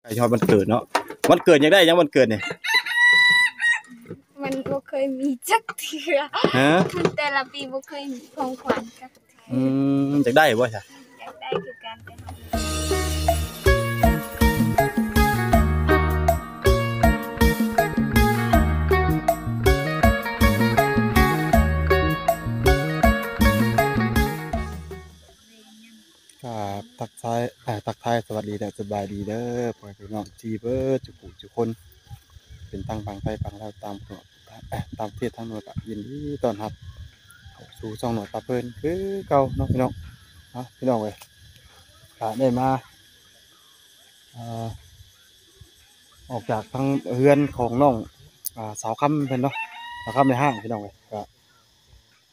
ใครชอบวันเกิดเนาะวันเกิดยังได้ยังวันเกิดเนี่ยมันบ่เคยมีจักเทื่อแต่ละปีบ่เคยมีของขวัญจักเทื่อจะได้บ่ใช่อยากได้คือการไปครับทักทายสวัสดีและสบายดีเด้อพ่อพี่น้องจีเบอร์จุกคนเป็นตั้งฟังไทยฟังเราตามเทศทั้งหมดยินดีต้อนรับเข้าสู่ช่องหน่อยตาเพิ่นคือเก่าเนาะพี่น้องพี่น้องเอ้ยได้มาออกจากทางเฮือนของน้องสาวค่ำเพิ่นเนาะสาวค่ำในห้างพี่น้องเอ้ยก็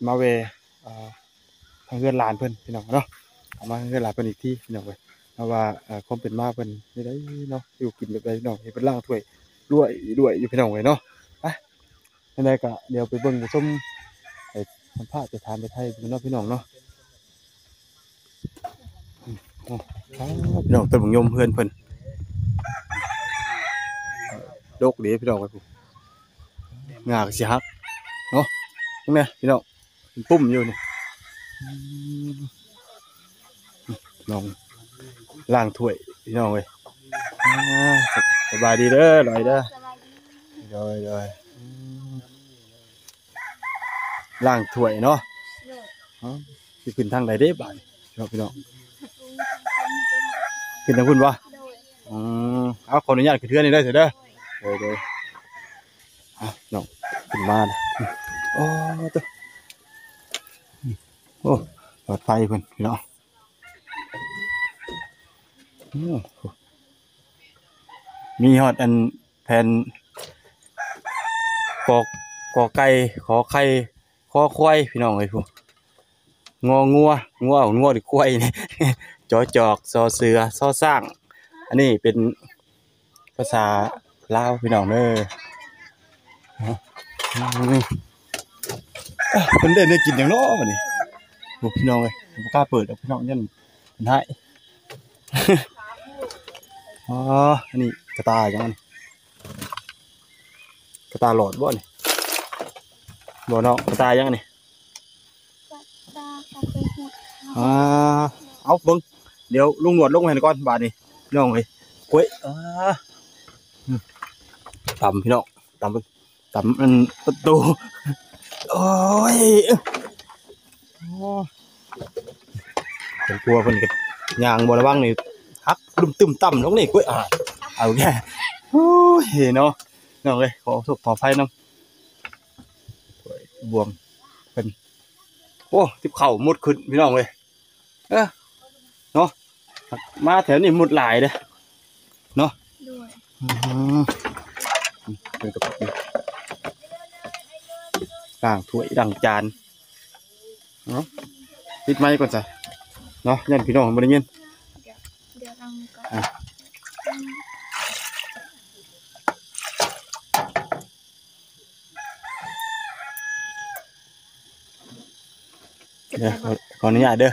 มาเวทางเฮือนหลานเพิ่นพี่น้องเนาะเอามาเฮือนหลานเพิ่นอีกทีพี่น้องเอ้ยเพราะว่าความเป็นมาเพิ่นนี่ได้เนาะอยู่กินแบบใดพี่น้องเฮ็ดเป็นล่างถ้วยด้วยอยู่พี่น้องเอ้ยเนาะไปจังได๋ก็เดี๋ยวไปเบิ่งไปชมไปสัมภาษณ์ไปถามไปไทยพี่น้องเนาะพี่น้องต้นบักยมเพื่อนเพิ่นโลกดีพี่น้องไปงาก็สิฮักเนาะตรงนี้พี่น้องปุ่มอยู่นี่น้องล้างถ้วยพี่น้องเว้ยสบายดีเด้อลอยเด้อลอยล้างถ้วยเนาะสิขึ้นทางใดเด้บาดพี่น้องขึ้นทางคุณบ่เอาขออนุญาตขึ้นเทือนนี่ได้เถอะเด้อเด้อน้องขึ้นมาโอ้ตัวโอ้ปลอดภัยเพิ่นพี่น้องมีฮอดอันแผ่นกอไก่ขอไข่คอควายพี่น้องเอ้ยพวกงัวหรือควายนี่จอจอกซอเสือซอสร้างอันนี้เป็นภาษาลาวพี่น้องเด้อเพิ่นได้กินอย่างน้อบัดนี้พวกพี่น้องเอ้ยบ่กล้าเปิดพี่น้องยันเพิ่นให้อันนี้กระตาจังมันกระตาหลอดบ่นี่บ่เนาะกระตายังนี่เอาเบิ่งเดี๋ยวลุงหนวดลงให้ก่อนบาดนี้พี่น้องเอ้ยกล้วยตำพี่น้องตำมันประตูโอ้ยเป็นกลัวเพิ่นก็ย่างบ่ระวังนี่ฮักตึมต่ำลงนี่กล้วยเอาแค่โอ้ยเนาะน้องเอ้ยขออภัยนำบวมเป็นโอ้ทิพเข่ามุดขึ้นพี่น้องเอ้ยเนาะมาแถวนี้มุดหลายเด้อเนาะเป็นกระปุกต่างถ้วยดังจานเนาะปิดไม้ก่อนจ้ะเนาะยันพี่น้องบ่ได้ยินเดี๋ยวลองก่อนเดี๋ยวขออนุญาตเด้อ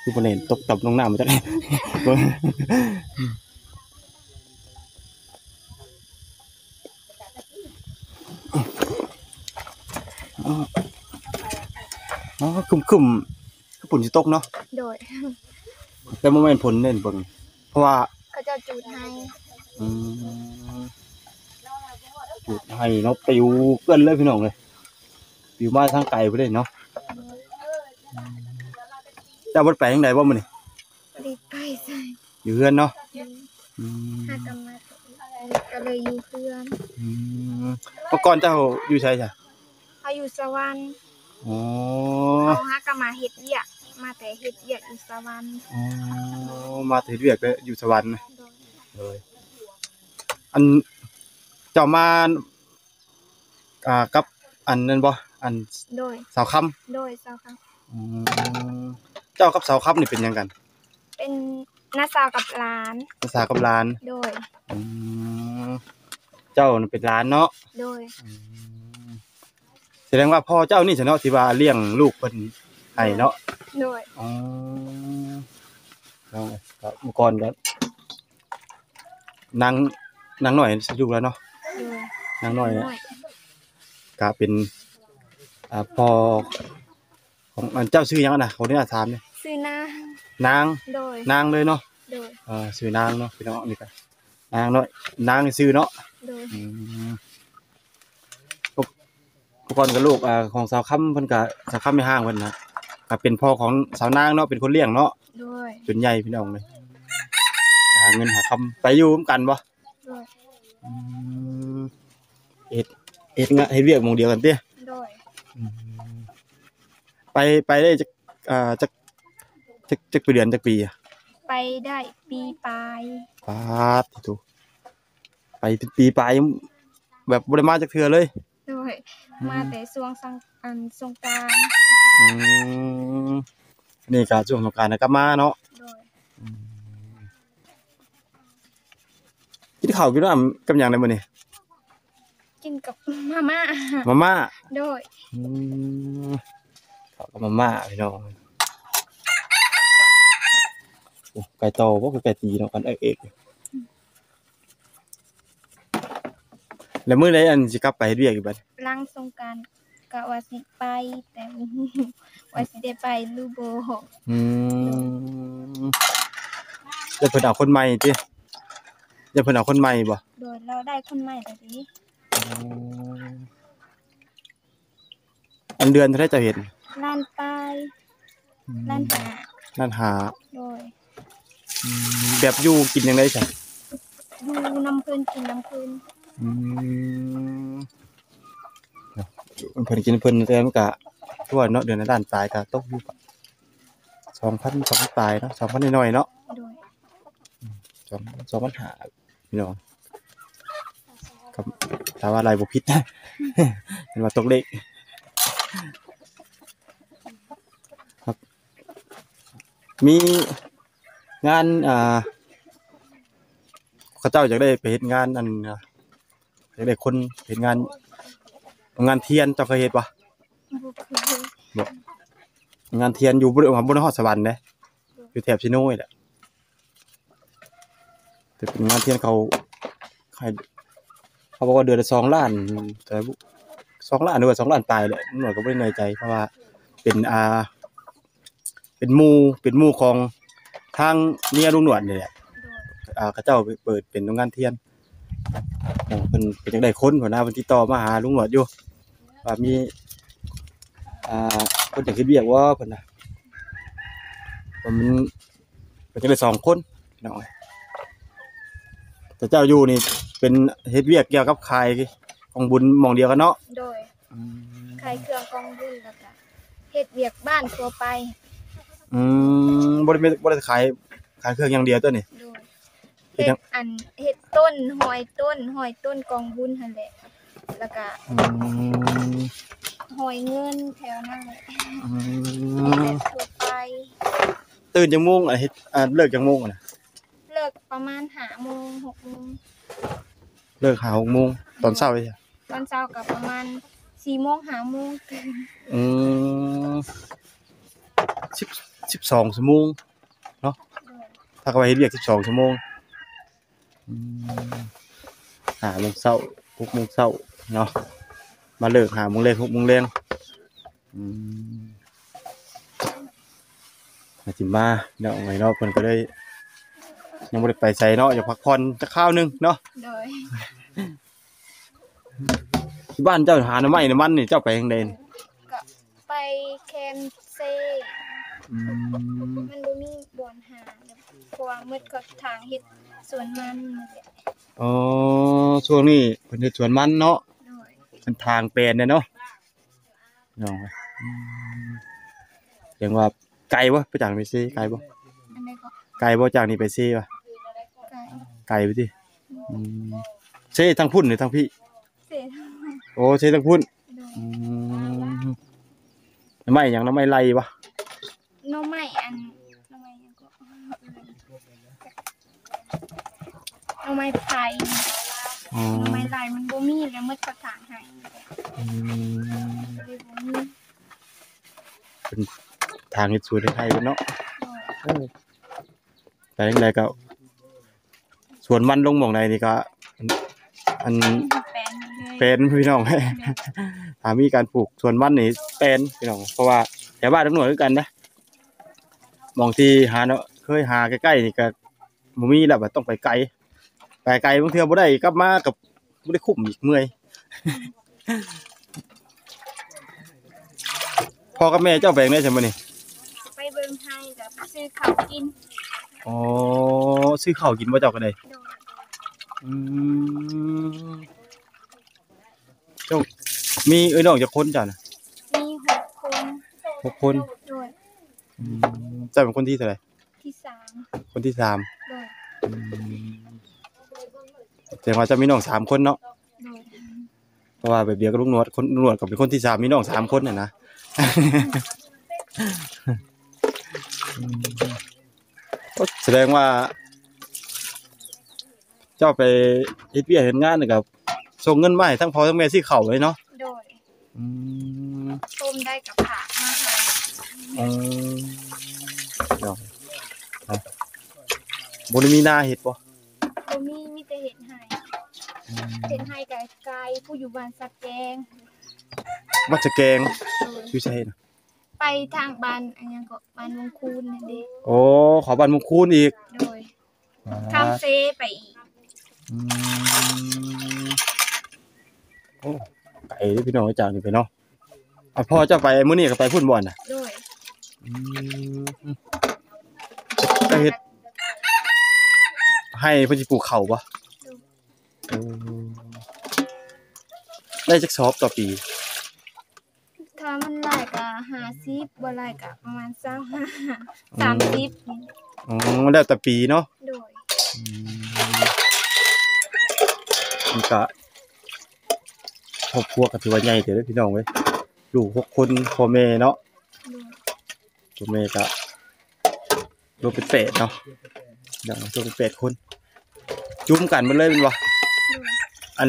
คือประเด็นตกตับลงน้ำมาจากไหนคุ้มคือผลจะตกเนาะโดยแต่ไม่เป็นผลเล่นผลเพราะว่าเขาจะจุดให้จุดให้เนาะปิวเกินเลยพี่น้องเลยปิวมาทางไกลไปเลยเนาะจะบดแปลงไหนว่ามันนี่อยู่เพื่อนเนาะก็เลยอยู่เพื่อนเมื่อก่อนเจ้าอยู่ใช่จ้ะเขาอยู่สวรรค์เขาฮักก็มาเฮ็ดเวียกมาแต่เฮ็ดเวียกอยู่สวรรค์มาแต่เฮ็ดเวียกก็อยู่สวรรค์เลยอันเจ้ามากับอันนั้นบ่อันโดยสาวค่ำโดยสาวค่ำเจ้ากับสาวค่ำนี่เป็นยังกันเป็นน้าสาวกับหลานน้าสาวกับหลานโดยเจ้าเป็นหลานเนาะโดยแสดงว่าพ่อเจ้านี่เนาะที่ว่าเลี้ยงลูกเพิ่น ให้เนาะ โดย อ๋อเอาก็เมื่อก่อนก็นางน้อยสิอยู่แล้วเนาะ โดย นางน้อยเนี่ย น้อย ก็เป็นพ่อของอันเจ้าชื่อหยังอะนะเขาเนี่ยถามเนี่ย ซื้อนาง นาง โดย นางเลยเนาะ โดย ชื่อนางเนาะพี่น้องนี่ก็นางน้อยนางนี่ชื่อเนาะ โดย เมื่อก่อนก็ลูกของสาวค่ำเพิ่นก็สาวค่ำในห้างเพิ่นนะก็เป็นพ่อของสาวนางเนาะเป็นคนเลี้ยงเนาะ โดย จนใหญ่พี่น้องเลยหาเงินหาคำไปอยู่ร่วมกันบ่ โดย อืมเฮ็ดงานเฮ็ดเวียกหมู่เดียวกันติ โดย ไปได้จักปีเดือนจักปีอะ ไปได้ปีปลาย ปาดถูกไปเป็นปีปลายยังแบบบ่ได้มาจักเทื่อเลย โดยมาแต่ช่วงสงกรานต์ อืมนี่ก็ช่วงสงกรานต์น่ะกลับมาเนาะ โดย กินข้าวกินน้ำกับหยังได้มื้อนี้ กินกับมาม่า มาม่า โดย อืมข้าวกับมาม่าพี่น้องโอ้ไก่โตบ่คือไก่ตีเนาะกันเอกแล้วมื้อใดอันสิกลับไปเฮ็ดเวียกอีกบัด หลังสงกรานต์ก็ว่าสิไปแต่บ่ฮู้ว่าสิได้ไปหรือบ่ อืมแล้วเพิ่นเอาคนใหม่ติแล้วเพิ่นเอาคนใหม่บ่ โดยเราได้คนใหม่แล้วดิ อันเดือนเท่าได้เจะเห็น ล้านปลายล้านหา นั่นหา โดย แบบอยู่กินยังไงจ้ะ ดูน้ำเพิ่นกินน้ำเพิ่น อืมเพิ่นกินเพิ่นแต่มันก็ทั่วเนาะเดือนละด้านปลายก็ตกอยู่2,000ปลายเนาะ2,000น้อยๆเนาะ โดย 2,000หาพี่น้องครับถ้าว่าอะไรบ่ผิดนะ เห็นว่าตกเลขครับ มีงานเขาเจ้าอยากได้ไปเฮ็ดงานอันอยากได้คนเฮ็ดงานเทียนเจ้าเคยเฮ็ดบ่ บ่เคย งานเทียนอยู่บนฮอดสวรรค์เด้อยู่แถบชิโน่นี่แหละแต่เป็นงานเทียนให้เขาบอกว่าเดือนละ2ล้านแต่2ล้านหรือว่า2ล้านปลายแหละหน่วยก็บ่ได้น้อยใจเพราะว่าเป็นเป็นหมู่ของทางเมียลุงหนวดนี่แหละ โดย เขาเจ้าไปเปิดเป็นโรงงานเทียนเพิ่นจังได้คนหัวหน้าเพิ่นติดต่อมาหาลุงหนวดอยู่ว่ามีเพิ่นอยากเฮ็ดเวียกว่าเพิ่นน่ะว่ามันเพิ่นจังได้2คนพี่น้องเอ้ยแต่เจ้าอยู่นี่เป็นเฮ็ดเวียกเกี่ยวกับขายของบุญหม่องเดียวกันเนาะ โดยขายเครื่องกองบุญแล้วก็เฮ็ดเวียกบ้านทั่วไป บ่ได้ขายเครื่องอย่างเดียวตัวนี้ โดย เฮ็ เฮ็ ดหยั ด ง เฮ็ดต้นหอยต้นกองบุญหั่นแหละแล้วก็หอยเงินแถวนั้นแหละเฮ็ดทั่วไป ตื่นจังโมงเฮ็ดเลิกจังโมงน่ะ เลิกประมาณ5โมง6โมง เลิกหา6โมงตอนเช้าเลยจ้ะ ตอนเช้าก็ประมาณ4โมง5โมงตื่น อืม12ชั่วโมงเนาะ โดย ถ้าเขาไปเฮ็ดเวียก12ชั่วโมง5โมงเช้า6โมงเช้าเนาะมาเลิก5โมงแลง6โมงแลงมาสิมาเนาะไว้เนาะเพิ่นก็เลยยังบ่ได้ไปไสเนาะอยากพักผ่อนจักคราวหนึงเนาะ โดย ที่บ้านเจ้าหาหน่อไม้น้ำมันนี่เจ้าไปทางใดนี่ ก็ไปแคนเซมันบ่มีบ่อนหาเพราะว่ามืดก็ทางเฮ็ดสวนมันนั่นแหละ อ๋อช่วงนี้เพิ่นเฮ็ดสวนมันเนาะ โดย เป็นทางแปลนเนี่ยเนาะเนาะอย่างว่าไกลบ่ไปจากนี่ไปซีไกลบ่ อันใดก็ ไกลบ่จากนี่ไปซีบ่ ไก่ ไกลไปติเซ่ทางพุ่นหรือทางพี่ เสร็จ โอ้เซ่ทางพุ่น โดย น้ำไม้หยังน้ำไม้ไรบ่ หน่อไม้อันหน่อไม้หยังก็หน่อไม้ไผ่หน่อไม้ลายมันบ่มีแล้วมืดก็ทางให้เลยบ่มี เป็น ทางเฮ็ดสวนเฮ็ดไร่เพิ่นเนาะ โดย ไปจังไดก็สวนมันลงหม่องใดนี่ก็อัน แปลนเลย เป็นพี่น้อง ถ้ามีการปลูกสวนมันนี่เป็นพี่น้องเพราะว่าแถวบ้านทุกหน่วยคือกันนะหม่องที่หาเนาะเคยหาใกล้ๆนี่ก็บ่มีแล้วบัดต้องไปไกลไปไกลบางเทื่อบ่ได้กลับมากับบ่ได้คุ้มอีกเมื่อย พ่อกับแม่เจ้าแบ่งได้ใช่มั้ยนี่ ไปเบิ่งให้กับซื้อข้าวกิน อ๋อซื้อข้าวกินบ่เจ้าก็ได้ โดย อืมเจ้ามีน้องจักคนจ้ะน่ะ มี6 คน 6 คน โดย เจ้าเป็นคนที่เท่าไหร่ ที่ คนที่ 3 โดย 3แสดงว่าจะมีน้อง3คนเนาะ โดย เพราะว่าแบบเดียวกับลุงหนวดลุงหนวดก็เป็นคนที่3มีน้อง3คนน่ะนะ ก็แสดงว่า เจ้าไปเฮ็ดเวียกเฮ็ดงานนี่ก็ส่งเงินมาให้ทั้งพ่อทั้งแม่ซื้อข้าวเลยเนาะ โดย อืม ต้มได้กับผักมาให้ เออเนาะบ่ได้มีนาเฮ็ดบ่ บ่มีแต่เห็ดให้เห็ดให้กับไกลผู้อยู่บ้านสักแกง ว่าจะแกง โดย อยู่ไสน่ะ ไปทางบ้านอันยังก็บ้านวงคูนนั่นเด้ โอ้ขอบ้านมุงคูนอีก โดยทำเซไปอีก อืมโอ้ไกลเด้อพี่น้องจากนี่ไปเนาะอ่ะพ่อเจ้าไปมื้อนี้ก็ไปพุ่นบ่อนน่ะ โดย ก็เฮ็ดให้เพิ่นสิปลูกข้าวบ่ได้จักสอบต่อปี ถ้ามันหลายก็50บ่หลายก็ประมาณ25 30 อ๋อแล้วแต่ปีเนาะ โดย มันก็ครอบครัวก็ถือว่าใหญ่เด้อพี่น้องเว้ยลูก6คนพ่อแม่เนาะ โดย พ่อแม่ก็รวมเป็น8เนาะเดี๋ยวรวมเป็น8คนจุ่มกันหมดเลยแม่นบ่ โดย อั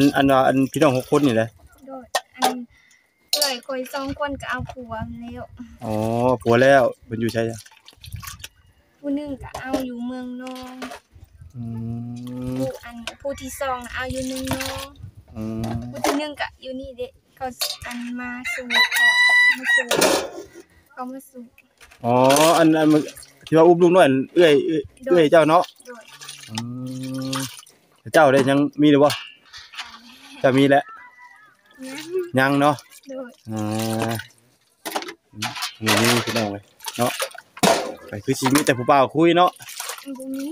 นพี่น้อง6คนนี่แหละ โดยอันเอ้ยคอย2คนก็เอาผัวมาแล้ว อ๋อผัวแล้วเพิ่นอยู่ไสอะ ผู้หนึงก็เอาอยู่เมืองนอง อืม ผู้ที่2น่ะเอาอยู่เมืองนอง อืม ผู้ที่1ก็อยู่นี่เด้เขาอันมาสู่เขามาสู่ อ๋ออันมันที่ว่าอุ้มลูกน้อยเอื้อยเจ้าเนาะ โดย อืมเจ้าได้ยังมีหรือบ่จะมีแหละ เนี่ย ยังเนาะ โดย อ่านี่พี่น้องเว้ยเนาะไปคือสิมีแต่ผู้บ่าวคุยเนาะ บ่มี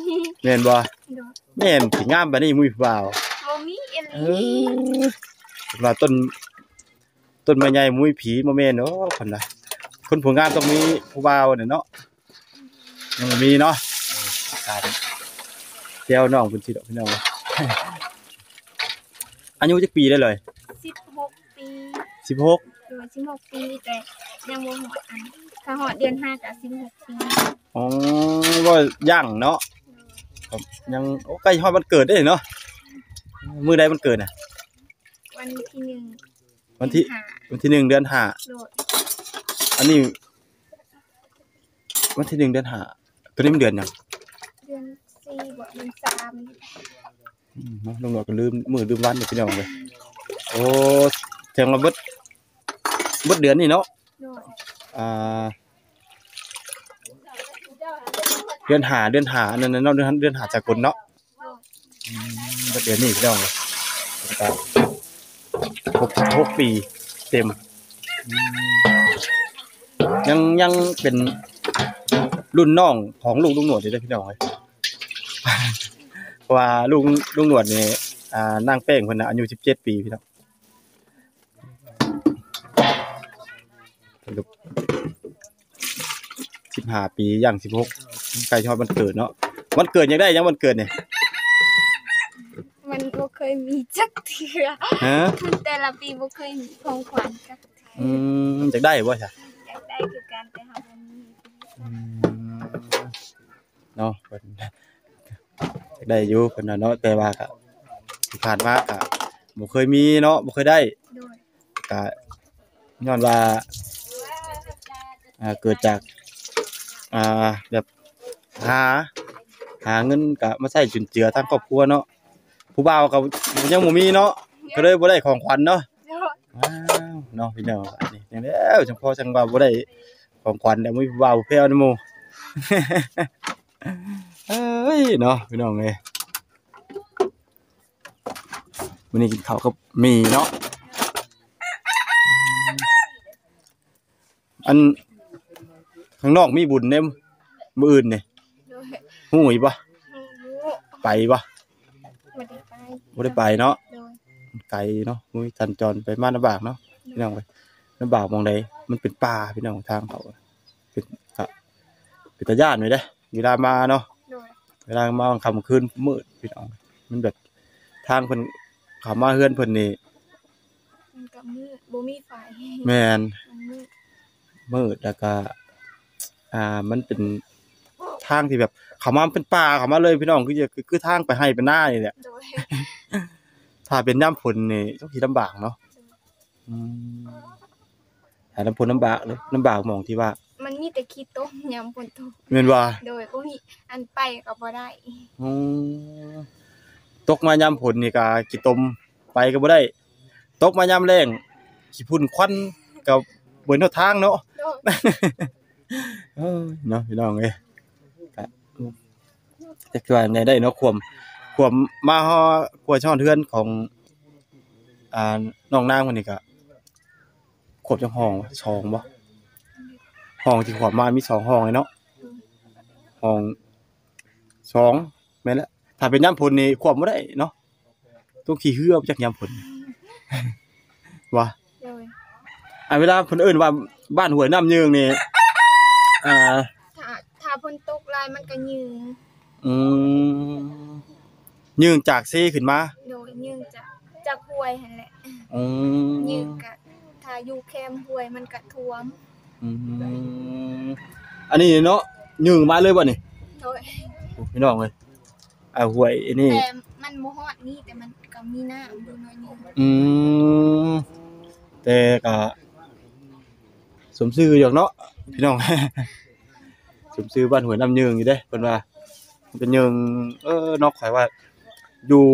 แม่นบ่ โดย แม่นสิงามปานนี้มีผู้บ่าว บ่มีอีห เอ ลี อว่าต้นไม้ใหญ่มุ้ยผีบ่แม่นเนาะคนน่ะคนผู้งามต้องมีผู้บ่าวน่ะเนาะยังบ่มีเนาะครับเดี๋ยวน้องเพิ่นสิดอกพี่น้องเว้ย อายุจักปีได้เลย 16 ปี 16 โดย16 ปีแต่ยังบ่ฮอดอันถ้าฮอดเดือน5ก็16 ปี อ๋อว่าย่างเนาะครับยังโอ้ใกล้ฮอดวันเกิดได้เนาะมื้อใดวันเกิดน่ะ วันที่หนึ่ง วันที่ เดือ วันที่1เดือนห้า โดย อันนี้วันที่1เดือนห้าตัวนี้มันเดือนหยัง เดือน4บ่เดือน3 เนาะลุงหนวดก็ลืมมื้อลืมวันนี่พี่น้องเว้ยโอ้แสดงว่าเบิดเดือนนี่เนาะ โดย อ่าเดือนห้าอันนั้นเนาะเดือนห้าสากลเนาะ โดย เบิดเดือนนี้พี่น้องเว้ยก็6ปีเต็มยังเป็นรุ่นน้องของลูกลุงหนวดอยู่เด้อพี่น้องเอ้ย เพราะว่าลูกลุงหนวดนี่นางแป้งเพิ่นน่ะอายุ17ปีพี่น้อง15ปีย่าง16ใกล้ฮอดวันเกิดเนาะวันเกิดยังได้ยังวันเกิดนี่ มันบ่เคยมีจักเทื่อ ฮะ แต่ละปีบ่เคยมีของขวัญจักเทื่อ จักได้บ่ซะ อยากได้คือกันแต่เฮาบ่มี เนาะเพิ่นจักได้อยู่เพิ่นน่ะเนาะแต่ว่าก็ที่ผ่านมาก็บ่เคยมีเนาะบ่เคยได้ โดย ก็ย้อนว่าเกิดจาก แบบหาเงินก็มาใช้จุนเจือทางครอบครัวเนาะผู้บ่าวก็ยังบ่มีเนาะก็เลยบ่ได้ของขวัญเนาะว้าวเนาะพี่น้องอันนี้จังแล้วจังพอจังว่าบ่ได้ของขวัญแต่มีผู้บ่าวผู้แพ้วนำหมู่ เอ้ยเนาะพี่น้องเอ้ยวันนี้กินข้าวกับหมี่เนาะอันข้างนอกมีบุญเนี่ยมื้ออื่นนี่ โดย ฮู้อีกบ่ รู้ ไปบ่ บ่ได้ไปบ่ได้ไปเนาะ โดย ไกลเนาะมุ้ยสัญจรไปมาลำบากเนาะพี่น้องไปลำบากหม่องใดมันเป็นป่าพี่น้องทางเขาเป็นก็เป็นตาย้านไว้เด้เวลามาเนาะ โดย เวลามาค่ำคืนมืดพี่น้องมันแบบทางเพิ่นเข้ามาเฮือนเพิ่นนี่ มันก็มืดบ่มีไฟ แม่น มันมืด มืดแล้วก็มันเป็นทางที่แบบเข้ามาเป็นป่าเข้ามาเลยพี่น้องคือทางไปให้ไปหน้านี่แหละ โดย ถ้าเป็นยามฝนนี่ต้องสิลำบากเนาะอืมถ้าลำฝนลำบากเลยลำบากหม่องที่ว่า มันมีแต่ขี้ต้มยามฝนตก แม่นว่า โดยบ่มีอันไปก็บ่ได้ อืมตกมายามฝนนี่ก็ขี้ตมไปก็บ่ได้ตกมายามแล้งขี้ฝุ่นควันก็บ่เห็นหนทางเนาะ โดย เอ้ยเนาะพี่น้องเอ้ยก็จักว่าจั่งใดได้เนาะความมาฮอดกว่าช่อนเทือนของน้องนางเพิ่นนี่ก็ขวบจังห้องสองบ่ห้องที่ขวบมามี2ห้องเลยเนาะห้อง2แม่นแล้วถ้าเป็นยามฝนนี่ขวบบ่ได้เนาะต้องขี่เหือจักยามฝน ว่า โดย เวลาเพิ่นเอิ้นว่าบ้านห้วยน้ำยืงนี่อ่า ถ้าฝนตกหลายมันก็ยืง อืมยืงจากซีขึ้นมา โดยยืงจากห้วยหั่นแหละ อืม ยืงก็ถ้าอยู่แคมห้วยมันก็ท่วม อืมอันนี้เนาะยืงมาเลยบ่นี่ โดย โอ้พี่น้องเอ้ยห้วยอันนี้ แต่มันบ่ฮอดนี่แต่มันก็มีน้ำอยู่หน่อยนึง อืมแต่ก็สมชื่ออยู่เนาะพี่น้อง สมชื่อบ้านห้วยน้ำยืงอยู่เด้เพิ่นว่ามันเป็นยืงนอกข่อยว่าอยู่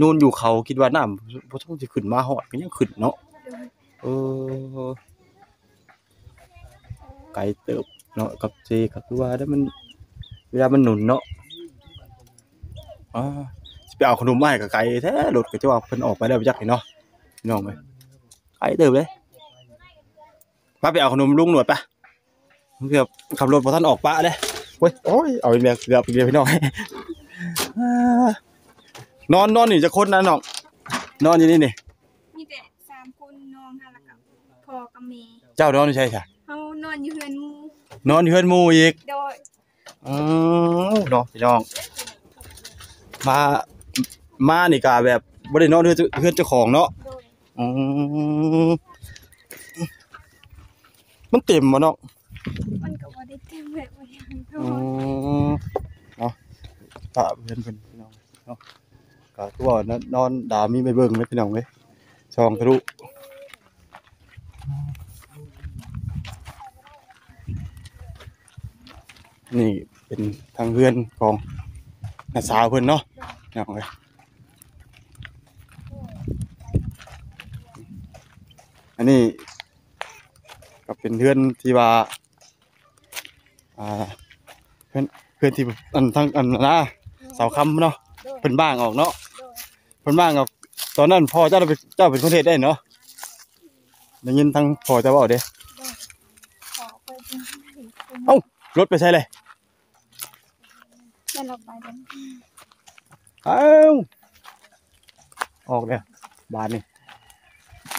นู่นอยู่เขาคิดว่าน้ำบ่ต้องสิขึ้นมาฮอดก็ยังขึ้นเนาะ โดย เออไกลเติบเนาะกับเจก็คือว่าแล้วมันเวลามันหนุนเนาะสิไปเอาขนมมาให้ก็ไกลแท้รถก็จะว่าเพิ่นออกไปแล้วไปจักนี่เนาะพี่น้องเอ้ยไกลเติบเลยมาไปเอาขนมลุงหนวดปะเกือบขับรถบ่ทันออกปะเด้โอ้ยเอาอีกแล้วเกือบอีกแล้วพี่น้อง นอนนี่จะคนนะน้องนอนอยู่นี่นี่ มีแต่3คนนอนหั่นแล้วก็พ่อกับแม่ เจ้านอนอยู่ใช่จ้ะ เฮานอนอยู่เฮือนหมู่ นอนอยู่เฮือนหมู่อีก โดย เนาะพี่น้องมานี่ก็แบบบ่ได้นอนเฮือนเจ้าของเนาะ โดย อืมมันเต็มบ่เนาะ มันก็บ่ได้เต็มแบบว่าหยังโด อื ย มเนาะถ้าเพิ่นพี่น้องเนาะก็คือว่านอนดามีไปเบิ่งเลยพี่น้องเว้ยช่องทะลุนี่เป็นทางเฮือนของน้าสาวเพิ่นเนาะพี่น้องเว้ยอันนี้ก็เป็นเฮือนที่ว่าเพื่อนที่อันทั้งอันนะเสาค้ำเนาะเพิ่นบ้างออกเนาะ โดย เพิ่นบ้างออกตอนนั้นพ่อเจ้าเป็นคนเฮ็ดได้เนาะได้ยินทั้งพ่อเจ้าเว้าเด้ ขอไปเป็น เอ้ารถไปใช่เลย แม่เราไปกัน เอ้าออกแล้วบาดนี่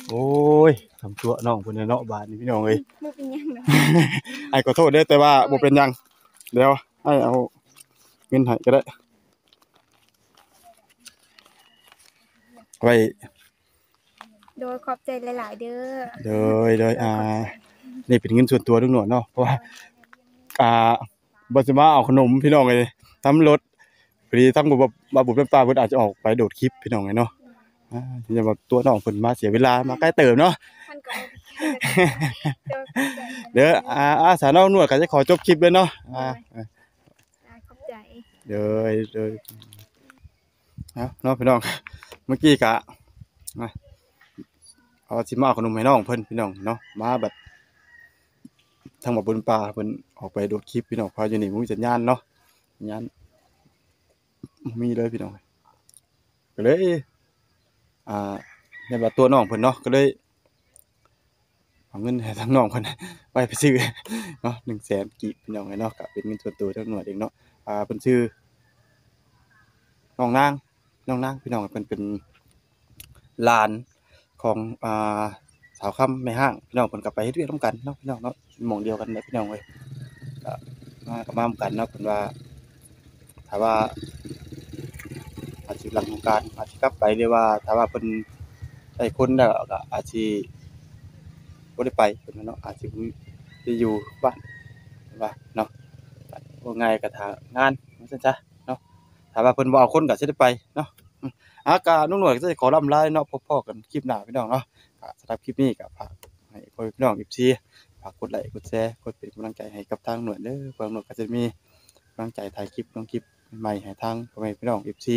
โอ้ยทำตัวน้องเพิ่นเนาะบาดนี่พี่น้องเอ้ย บ่เป็นหยังดอก ไอ้ขอโทษเด้อแต่ว่าบ่เป็นหยังเดี๋ยวให้เอาเงินให้ก็ได้ไว้ โดยขอบใจหลายๆเด้อ โดยนี่เป็นเงินส่วนตัวทุกหน่วยเนาะเพราะว่าบ่สิมาเอาขนมพี่น้องเลยทำรถพอดีทั้งบ่บ่บุบน้ำตาเพิ่นอาจจะออกไปโดดคลิปพี่น้องไงเนาะอย่าแบบตัวน้องเพิ่นมาเสียเวลามาใกล้เติมเนาะ มันก็บ่ได้ เดี๋ยวเข้าใจ เด้อสาวน้องนวดก็จะขอจบคลิปเลยเนาะเข้าใจ เด้อเนาะพี่น้องเมื่อกี้กะเอาสิมาเอาขนมให้น้องเพิ่นพี่น้องเนาะมาแบบทางบ่บนป่าเพิ่นออกไปดูคลิปพี่น้องพาอยู่นี่บ่มีสัญญาณเนาะสัญญาณบ่มีเลยพี่น้องก็เลยในว่าตัวน้องเพิ่นเนาะก็เลยเอาเงินให้ทางน้องเพิ่นไปซื้อเนาะ100,000กีบพี่น้องเนาะก็เป็นเงินส่วนตัวทางหน่วยเองเนาะเพิ่นชื่อน้องนางพี่น้องเพิ่นเป็นหลานของสาวค่ำแม่ห้างพี่น้องเพิ่นก็ไปเฮ็ดเวียกนำกันเนาะพี่น้องเนาะหม้องเดียวกันแหละพี่น้องเอ้ยก็มาก็มานํกันเนาะเพิ่นว่าถ้าว่าอาจสิหลังสงกรานต์อาจสิกลับไปหรือว่าถ้าว่าเพิ่นได้คนแล้วก็อาจสิบ่ได้ไปเพิ่นว่าเนาะอาจสิไปอยู่บ้านว่าเนาะว่าง่ายก็ถ้างานว่าซั่นซะเนาะถ้าว่าเพิ่นบ่เอาคนก็สิได้ไปเนาะก็น้องหน่วยก็จะขอร่ำลาเนาะพบพ้อกันคลิปหน้าพี่น้องเนาะก็สำหรับคลิปนี้ก็ฝากให้พ่อแม่พี่น้อง FC ฝากกดไลค์กดแชร์กดเป็นกำลังใจให้กับทางหน่วยเด้อเพื่อหน่วยก็จะมีกำลังใจถ่ายคลิปลงคลิปใหม่ให้ทางพ่อแม่พี่น้อง FC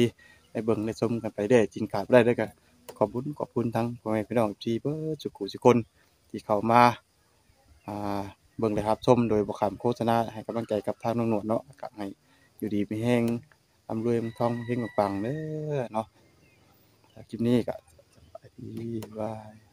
ได้เบิ่งได้ชมกันไปเรื่อยจริงขาดบ่ได้เด้อก็ขอบคุณทั้งพ่อแม่พี่น้อง FC เบิดทุกผู้ทุกคนที่เข้ามาอ่าเบิ่งและรับชมโดยบ่ข้ามโฆษณาให้กำลังใจกับทางน้องหนวดเนาะก็ให้อยู่ดีมีแรงร่ำรวยทองเฮงปังๆเด้อเนาะคลิปนี้ก็สบายดีบาย